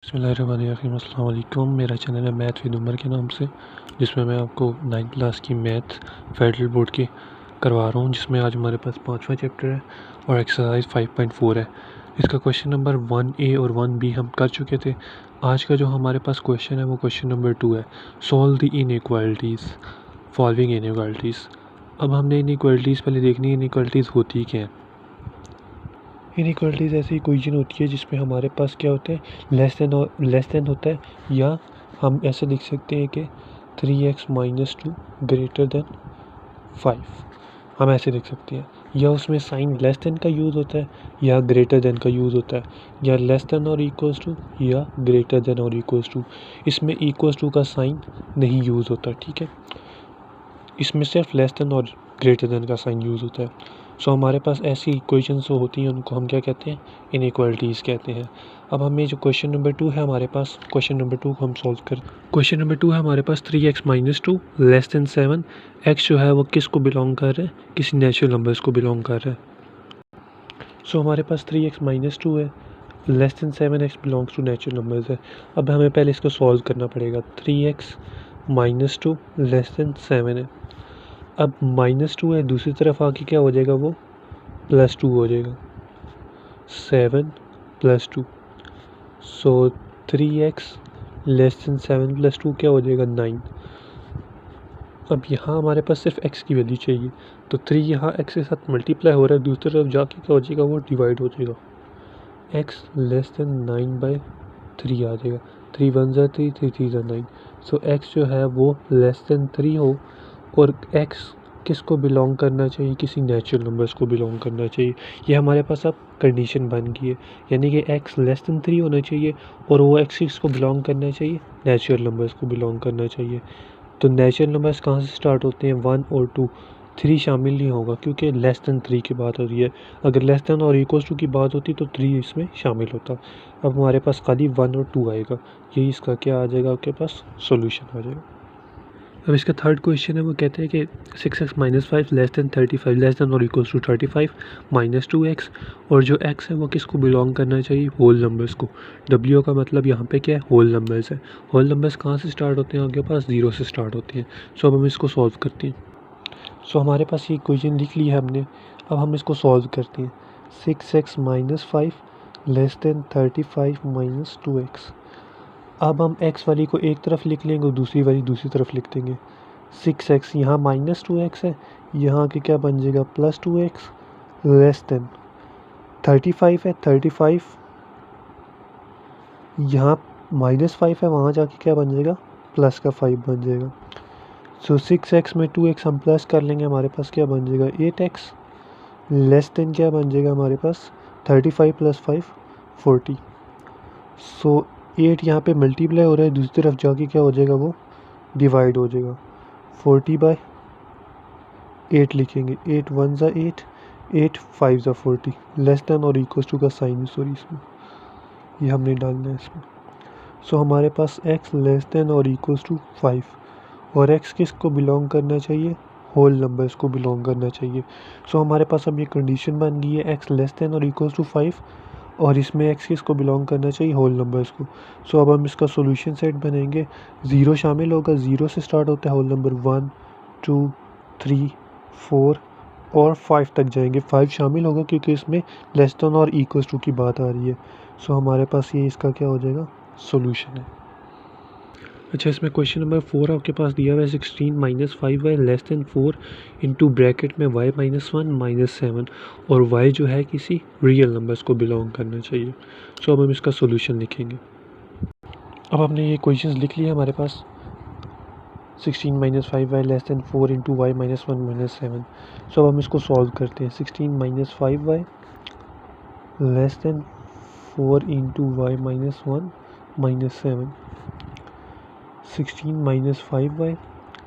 बिस्मिल्लाहिर्रहमानिर्रहीम। अस्सलाम वालेकुम। मेरा चैनल है मैथ विद उमर के नाम से, जिसमें मैं आपको 9th क्लास की मैथ फेडरल बोर्ड की करवा रहा हूँ, जिसमें आज हमारे पास 5वां चैप्टर है और एक्सरसाइज 5.4 है। इसका क्वेश्चन नंबर 1A और 1B हम कर चुके थे। आज का जो हमारे पास क्वेश्चन है वो क्वेश्चन नंबर 2 है। Solve the inequalities following inequalities. अब हमने इनइक्वालिटीज़ पहले देखनी है इनइक्वालिटीज़ होती क्या है। इनइक्वालिटीज़ ऐसी इक्वेशन होती है जिसमें हमारे पास क्या होता है, लेस देन होता है, या हम ऐसे लिख सकते हैं कि 3x - 2 ग्रेटर देन 5, हम ऐसे लिख सकते हैं। या उसमें साइन लेस देन का यूज़ होता है या ग्रेटर देन का यूज़ होता है, या लेस देन और इक्वल्स टू या ग्रेटर देन और इक्वल्स टू। इसमें इक्वल्स टू का साइन नहीं यूज़ होता, ठीक है। इसमें सिर्फ लेस देन और ग्रेटर देन का साइन यूज़ होता है। सो हमारे पास ऐसी इक्वेशंस जो होती हैं उनको हम क्या कहते हैं, इनइक्वालिटीज़ कहते हैं। अब हमें जो क्वेश्चन नंबर 2 है हमारे पास, क्वेश्चन नंबर 2 को हम सॉल्व कर। क्वेश्चन नंबर 2 है हमारे पास 3x - 2 लेस देन 7। x जो है वो किसको बिलोंग कर रहा है, किसी नेचुरल नंबर्स को बिलोंग कर रहा है। सो हमारे पास 3x - 2 है, less than 7x belongs to natural numbers है। अब हमें पहले इसको सॉल्व करना पड़ेगा। 3x - 2 लेस देन 7 है। अब -2 है, दूसरी तरफ आके क्या हो जाएगा, वो +2 हो जाएगा। 7 + 2, सो 3x लेस देन 7 + 2 क्या हो जाएगा, 9। अब यहाँ हमारे पास सिर्फ x की वैल्यू चाहिए, तो 3 यहाँ x के साथ मल्टीप्लाई हो रहा है, दूसरी तरफ जाके क्या हो जाएगा, वो डिवाइड हो जाएगा। x लेस देन 9/3 आ जाएगा। 3 1 ज़ा 3, 3 3 ज़ा 9। सो x जो है वो लेस देन 3 हो, और x किसको बिलोंग करना चाहिए, किसी नेचुरल नंबर्स को बिलोंग करना चाहिए। ये हमारे पास अब कंडीशन बन गई है, यानी कि x लेस देन 3 होना चाहिए और वो x किसको बिलोंग करना चाहिए, नेचुरल नंबर्स को बिलोंग करना चाहिए। तो नेचुरल नंबर्स कहाँ से स्टार्ट होते हैं, 1 और 2। 3 शामिल नहीं होगा क्योंकि लेस देन 3 की बात हो रही है। अगर लेस देन और इक्वल्स टू की बात होती तो 3 इसमें शामिल होता। अब हमारे पास खाली 1 और 2 आएगा, यही इसका क्या आ जाएगा, आपके पास सोल्यूशन आ जाएगा। अब इसका थर्ड क्वेश्चन है, वो कहते हैं कि 6x - 5 less than 35 less than और इक्वल्स टू 35 - 2x, और जो x है वो किसको बिलोंग करना चाहिए, होल नंबर्स को। w का मतलब यहाँ पे क्या है, होल नंबर्स है। होल नंबर्स कहाँ से स्टार्ट होते हैं, आपके पास 0 से स्टार्ट होते हैं। सो अब हम इसको सॉल्व करते हैं। सो हमारे पास ये इक्वेशन लिख ली है हमने, अब हम इसको सॉल्व करते हैं। 6x - 5 less than 35 - 2x। अब हम x वाली को एक तरफ लिख लेंगे और दूसरी वाली दूसरी तरफ लिख देंगे। 6x यहाँ -2x है, यहाँ के क्या बन जाएगा, +2x लेस देन 35 है। 35 यहाँ -5 है, वहाँ जाके क्या बन जाएगा, +5 बन जाएगा। सो 6x में 2x हम प्लस कर लेंगे, हमारे पास क्या बन जाएगा, 8x लेस देन क्या बन जाएगा हमारे पास, 35 + 5 40। सो 8 यहाँ पे मल्टीप्लाई हो रहा है, दूसरी तरफ जाके क्या हो जाएगा, वो डिवाइड हो जाएगा। 40/8 लिखेंगे। 8 1 ज़ा 8, 8 5 ज़ा 40, लेस देन और इक्वल टू का साइन, सॉरी इसमें ये हमने डालना है इसमें। सो हमारे पास x लेस देन और इक्वल टू 5, और x किसको बिलोंग करना चाहिए, होल नंबर्स को बिलोंग करना चाहिए। सो हमारे पास अब ये कंडीशन बन गई है, x लेस देन और इक्वल टू 5, और इसमें x किसको बिलोंग करना चाहिए, होल नंबर्स को। सो अब हम इसका सॉल्यूशन सेट बनाएंगे। 0 शामिल होगा, 0 से स्टार्ट होता है होल नंबर, 1 2 3 4 और 5 तक जाएंगे। 5 शामिल होगा क्योंकि इसमें लेस देन और इक्वल टू की बात आ रही है। सो हमारे पास ये इसका क्या हो जाएगा, सॉल्यूशन है। अच्छा, इसमें क्वेश्चन नंबर 4 आपके पास दिया हुआ है, 16 - 5y less than 4 into bracket में y - 1 - 7, और y जो है किसी रियल नंबर्स को बिलोंग करना चाहिए। सो अब हम इसका सोल्यूशन लिखेंगे। अब हमने ये क्वेश्चंस लिख लिया हमारे पास। 16 - 5y less than 4 into y - 1 - 7। सो अब हम इसको सॉल्व करते हैं। 16 - 5y less than 4 into y - 1 - 7। 16 - 5y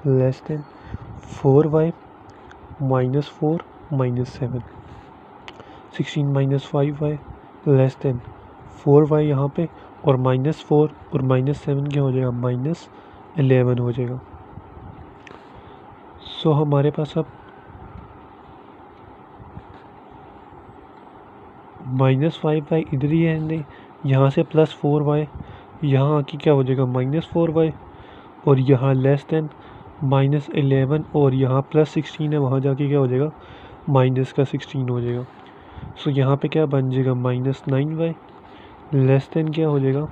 less than 4y - 4 - 7। 16 - 5y less than 4y यहाँ पे, और -4 और -7 क्या हो जाएगा, -11 हो जाएगा। सो हमारे पास अब -5y इधर ही है, यहाँ से +4y, यहाँ आके क्या हो जाएगा -4y, और यहाँ लेस देन -11, और यहाँ +16 है, वहाँ जाके क्या हो जाएगा -16 हो जाएगा। सो यहाँ पे क्या बन जाएगा -9y, लेस देन क्या हो जाएगा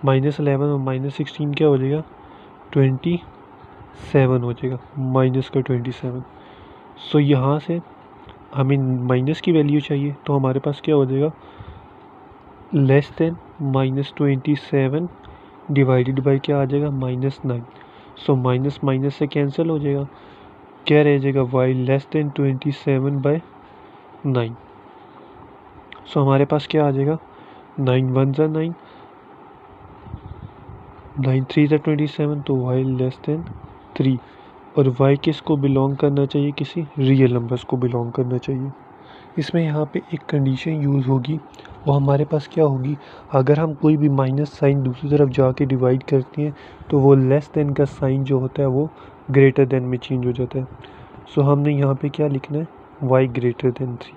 -11 और -16 क्या हो जाएगा 27 हो जाएगा, -27। सो यहाँ से हमें माइनस की वैल्यू चाहिए, तो हमारे पास क्या हो जाएगा लेस देन -27 डिवाइडेड बाई क्या आ जाएगा -9। सो माइनस माइनस से कैंसिल हो जाएगा, क्या रह जाएगा y लेस देन 27/9। सो हमारे पास क्या आ जाएगा 9 1 ज़ा 9, 9 3 ज़ा 27, तो y लेस देन 3। और y किसको बिलोंग करना चाहिए, किसी रियल नंबर्स को बिलोंग करना चाहिए। इसमें यहाँ पे एक कंडीशन यूज़ होगी, वो हमारे पास क्या होगी, अगर हम कोई भी माइनस साइन दूसरी तरफ जाके डिवाइड करते हैं तो वो लेस देन का साइन जो होता है वो ग्रेटर देन में चेंज हो जाता है। सो हमने यहाँ पे क्या लिखना है y ग्रेटर देन 3।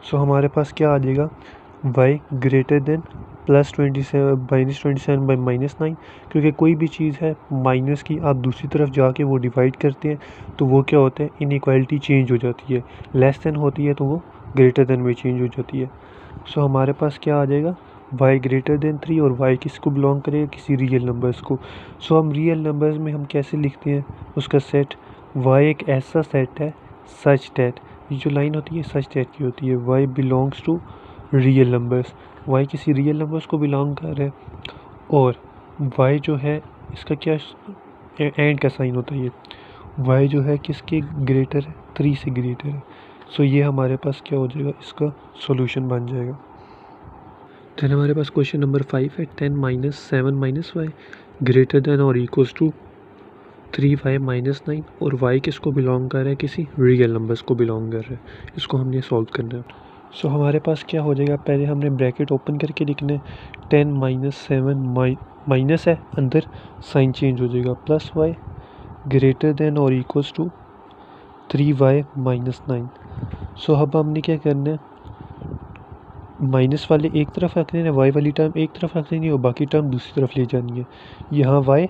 सो हमारे पास क्या आ जाएगा y ग्रेटर देन +27 -27/-9, क्योंकि कोई भी चीज़ है माइनस की आप दूसरी तरफ जाके वो डिवाइड करते हैं तो वो क्या होता है इनइक्वालिटी चेंज हो जाती है, लेस देन होती है तो वो ग्रेटर देन में चेंज हो जाती है। सो हमारे पास क्या आ जाएगा y ग्रेटर देन 3, और y किसको बिलोंग करेगा, किसी रियल नंबर्स को। सो हम रियल नंबर्स में हम कैसे लिखते हैं उसका सेट, y एक ऐसा सेट है सच दैट, ये जो लाइन होती है सच दैट की होती है, y belongs to real numbers, y किसी रियल नंबर्स को बिलोंग कर रहा है, और y जो है इसका क्या एंड का साइन होता है, ये y जो है किसके ग्रेटर है 3 से ग्रेटर है। सो ये हमारे पास क्या हो जाएगा, इसका सॉल्यूशन बन जाएगा। देन हमारे पास क्वेश्चन नंबर 5 है 10 - 7 - y ग्रेटर देन और इक्वल्स टू 3y - 9, और y किसको बिलोंग कर रहा है, किसी रियल नंबर्स को बिलोंग कर रहा है। इसको हमने सॉल्व करना है। सो हमारे पास क्या हो जाएगा, पहले हमने ब्रैकेट ओपन करके लिखना है 10 - 7 माइनस है अंदर साइन चेंज हो जाएगा, +y ग्रेटर देन और इक्वल्स टू 3y - 9। सो अब हमने क्या करना है, माइनस वाले एक तरफ रख देना है, y वाली टर्म एक तरफ रख देनी है और बाकी टर्म दूसरी तरफ ले जानी है। यहाँ y